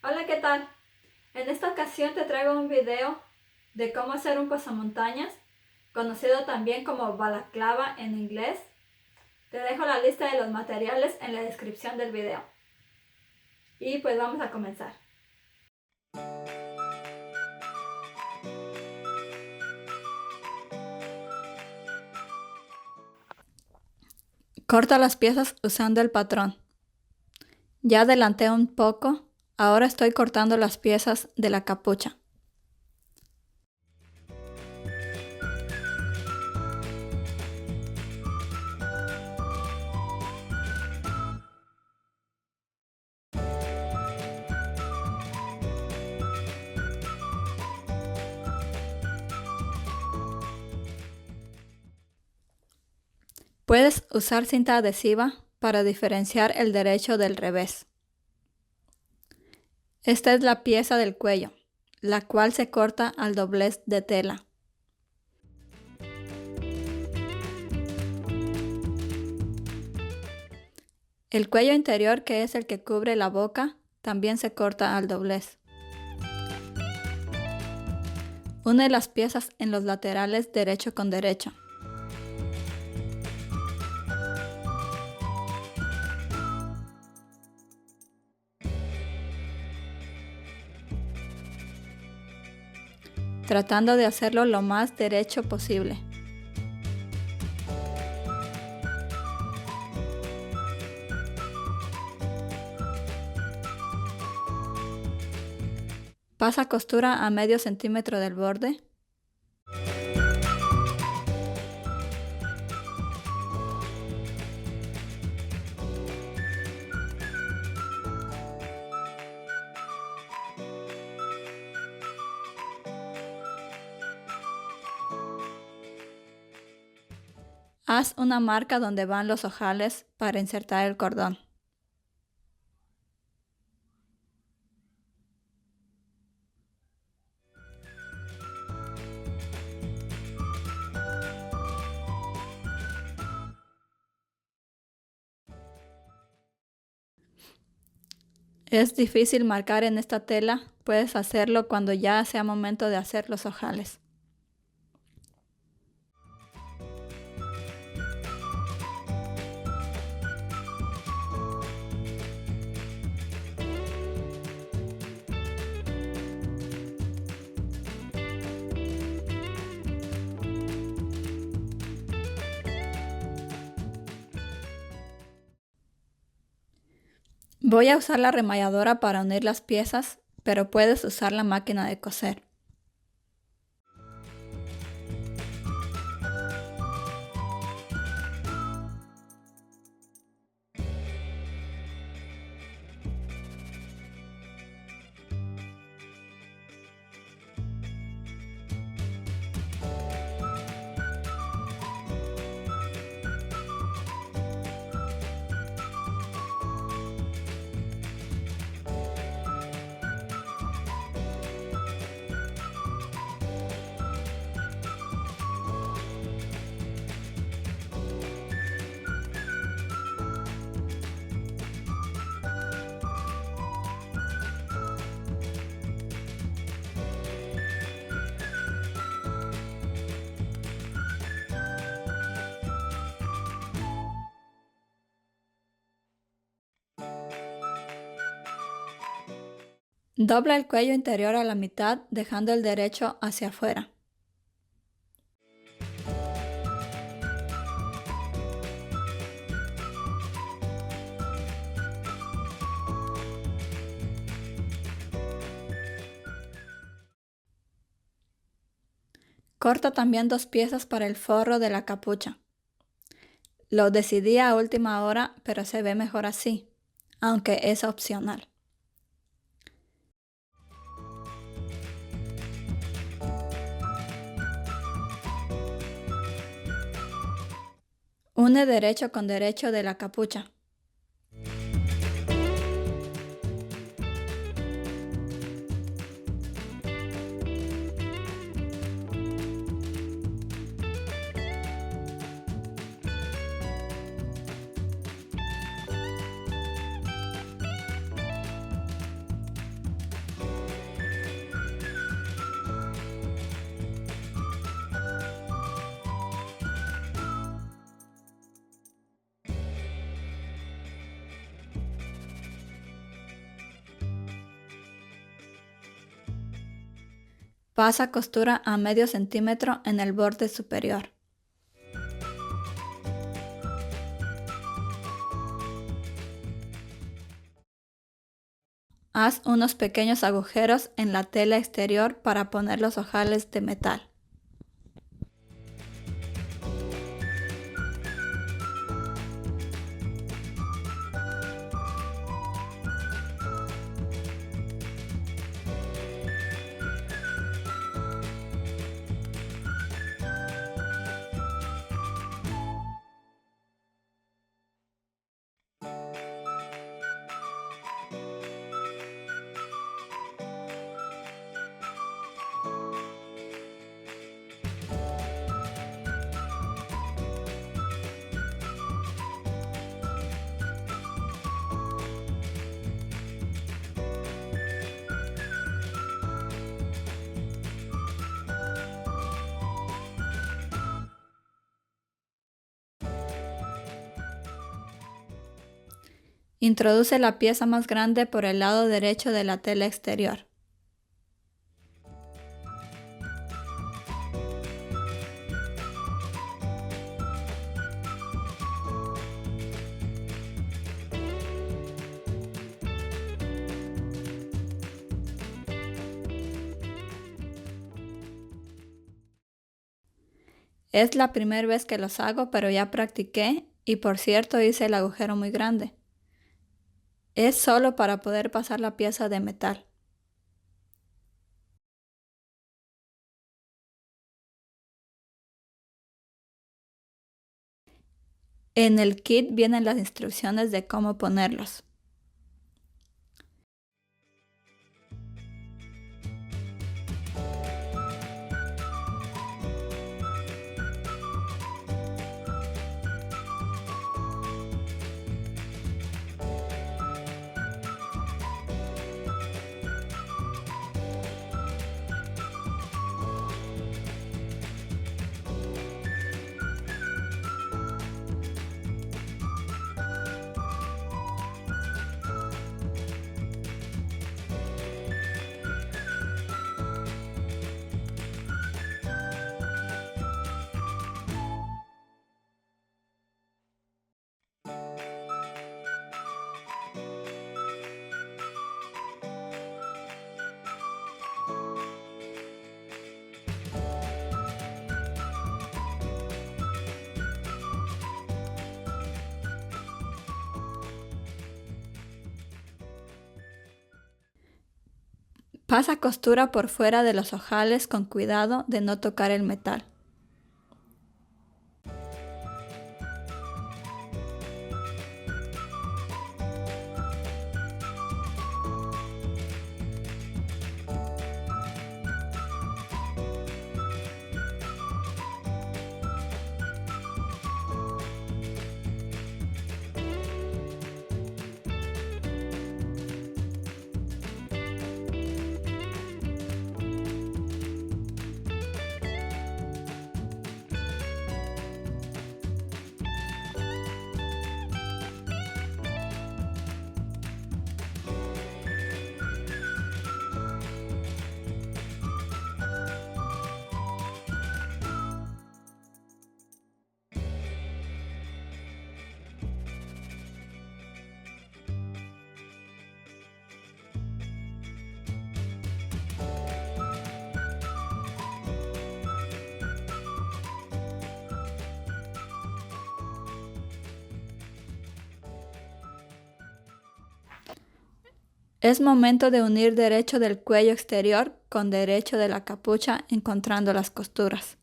Hola, ¿qué tal? En esta ocasión te traigo un video de cómo hacer un pasamontañas, conocido también como balaclava en inglés. Te dejo la lista de los materiales en la descripción del video. Y pues vamos a comenzar. Corta las piezas usando el patrón. Ya adelanté un poco, ahora estoy cortando las piezas de la capucha. Puedes usar cinta adhesiva para diferenciar el derecho del revés. Esta es la pieza del cuello, la cual se corta al doblez de tela. El cuello interior, que es el que cubre la boca, también se corta al doblez. Une las piezas en los laterales derecho con derecho. Tratando de hacerlo lo más derecho posible. Pasa costura a medio centímetro del borde. Haz una marca donde van los ojales para insertar el cordón. Es difícil marcar en esta tela, puedes hacerlo cuando ya sea momento de hacer los ojales. Voy a usar la remalladora para unir las piezas, pero puedes usar la máquina de coser. Dobla el cuello interior a la mitad, dejando el derecho hacia afuera. Corta también 2 piezas para el forro de la capucha. Lo decidí a última hora, pero se ve mejor así, aunque es opcional. Une derecho con derecho de la capucha. Pasa costura a medio centímetro en el borde superior. Haz unos pequeños agujeros en la tela exterior para poner los ojales de metal. Introduce la pieza más grande por el lado derecho de la tela exterior. Es la primera vez que los hago, pero ya practiqué y por cierto hice el agujero muy grande. Es solo para poder pasar la pieza de metal. En el kit vienen las instrucciones de cómo ponerlos. Pasa costura por fuera de los ojales con cuidado de no tocar el metal. Es momento de unir derecho del cuello exterior con derecho de la capucha encontrando las costuras.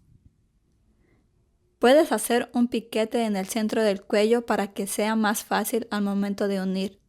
Puedes hacer un piquete en el centro del cuello para que sea más fácil al momento de unir.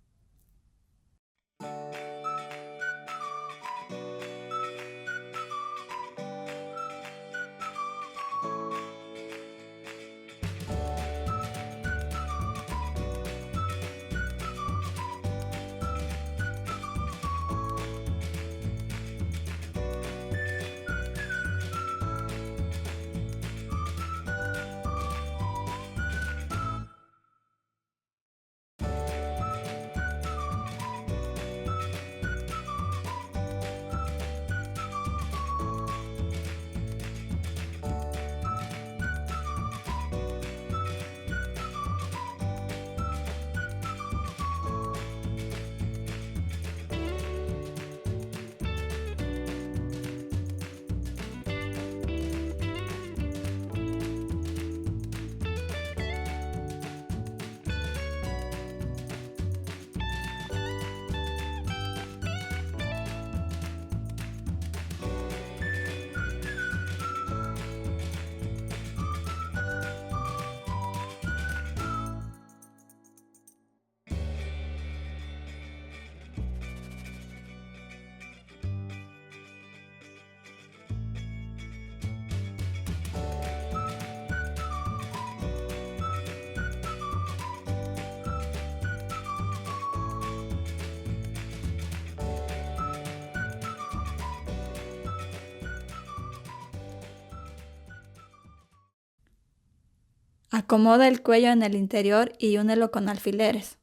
Acomoda el cuello en el interior y únelo con alfileres.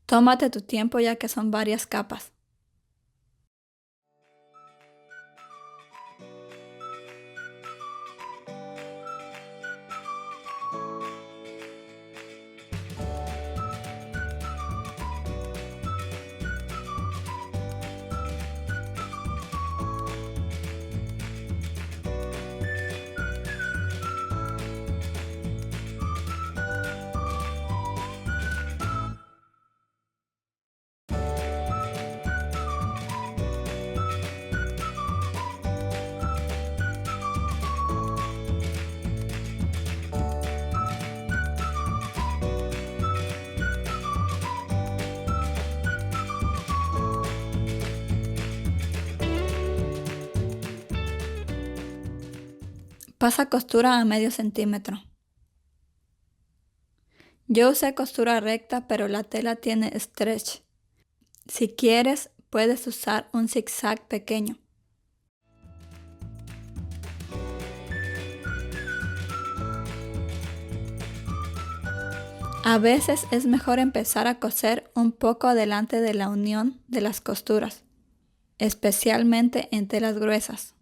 Tómate tu tiempo ya que son varias capas. Pasa costura a medio centímetro. Yo usé costura recta, pero la tela tiene stretch. Si quieres, puedes usar un zigzag pequeño. A veces es mejor empezar a coser un poco adelante de la unión de las costuras, especialmente en telas gruesas.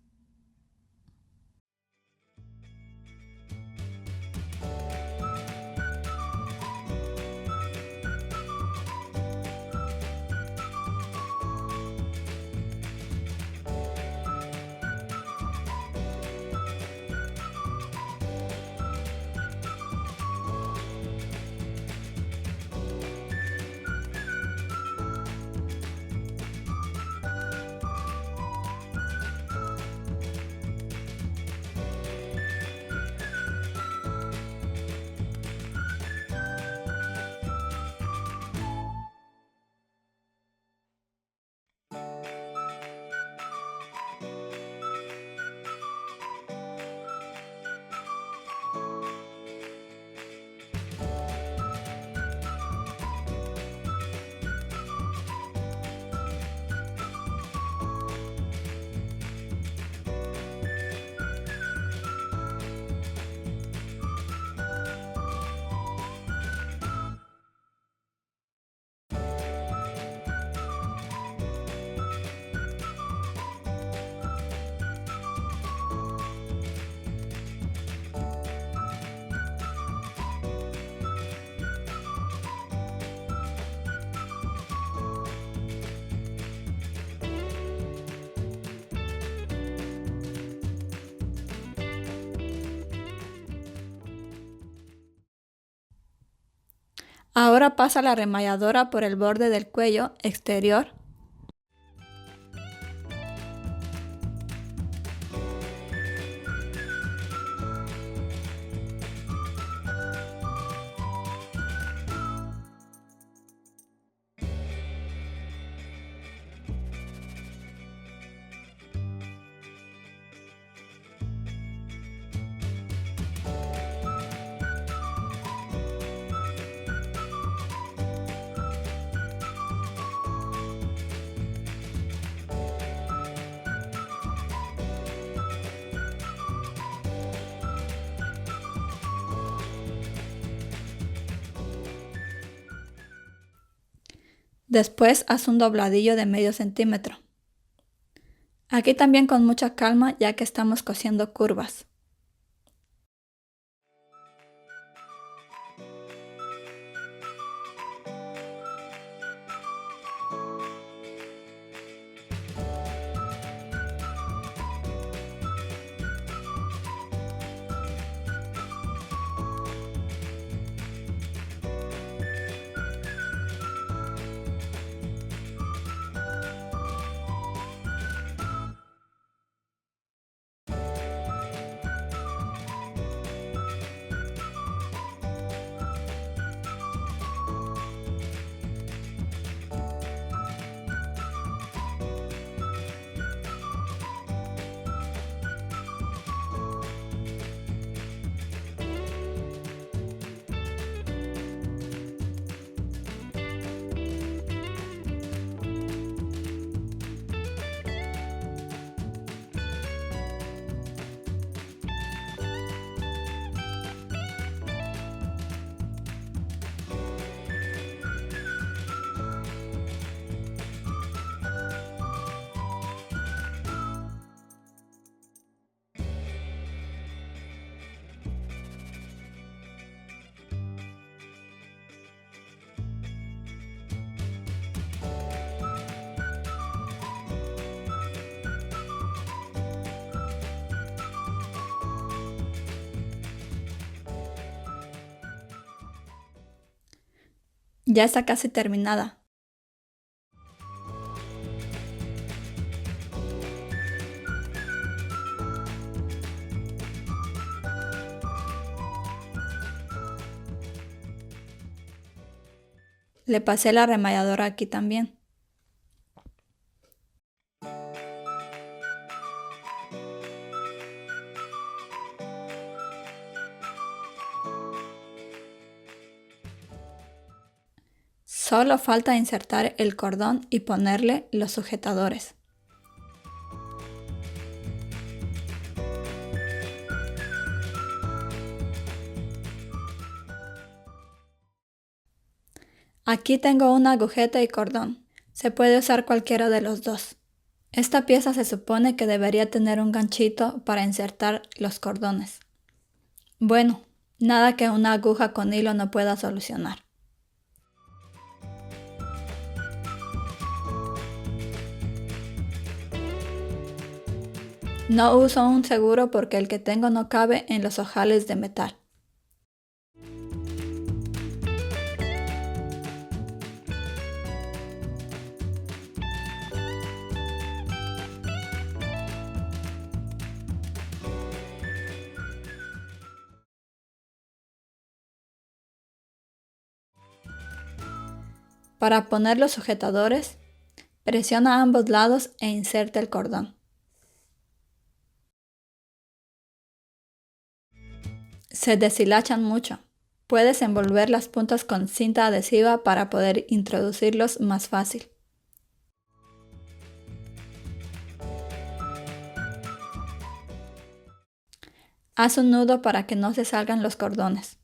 Ahora pasa la remalladora por el borde del cuello exterior. Después haz un dobladillo de medio centímetro. Aquí también con mucha calma ya que estamos cosiendo curvas. Ya está casi terminada. Le pasé la remalladora aquí también. Solo falta insertar el cordón y ponerle los sujetadores. Aquí tengo una agujeta y cordón. Se puede usar cualquiera de los dos. Esta pieza se supone que debería tener un ganchito para insertar los cordones. Bueno, nada que una aguja con hilo no pueda solucionar. No uso un seguro porque el que tengo no cabe en los ojales de metal. Para poner los sujetadores, presiona ambos lados e inserta el cordón. Se deshilachan mucho. Puedes envolver las puntas con cinta adhesiva para poder introducirlos más fácil. Haz un nudo para que no se salgan los cordones.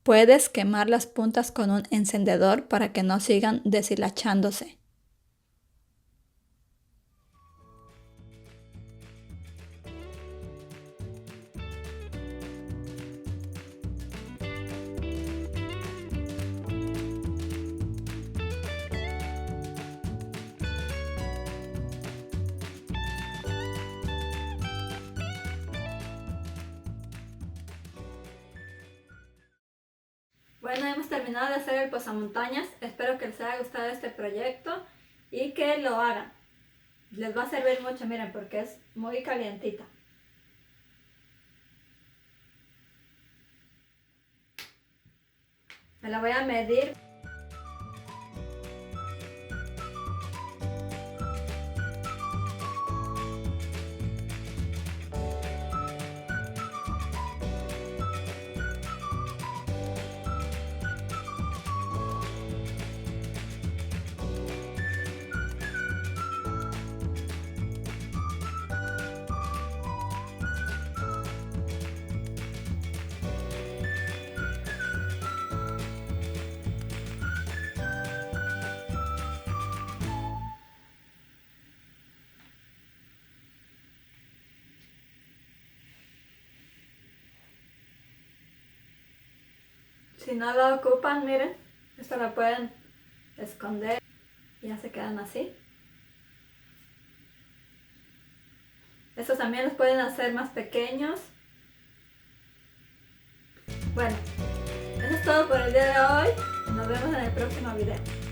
Puedes quemar las puntas con un encendedor para que no sigan deshilachándose. Bueno, hemos terminado de hacer el posamontañas. Espero que les haya gustado este proyecto y que lo hagan. Les va a servir mucho, miren, porque es muy calientita. Me la voy a medir. Si no lo ocupan, miren, esto lo pueden esconder y ya se quedan así. Estos también los pueden hacer más pequeños. Bueno, eso es todo por el día de hoy. Nos vemos en el próximo video.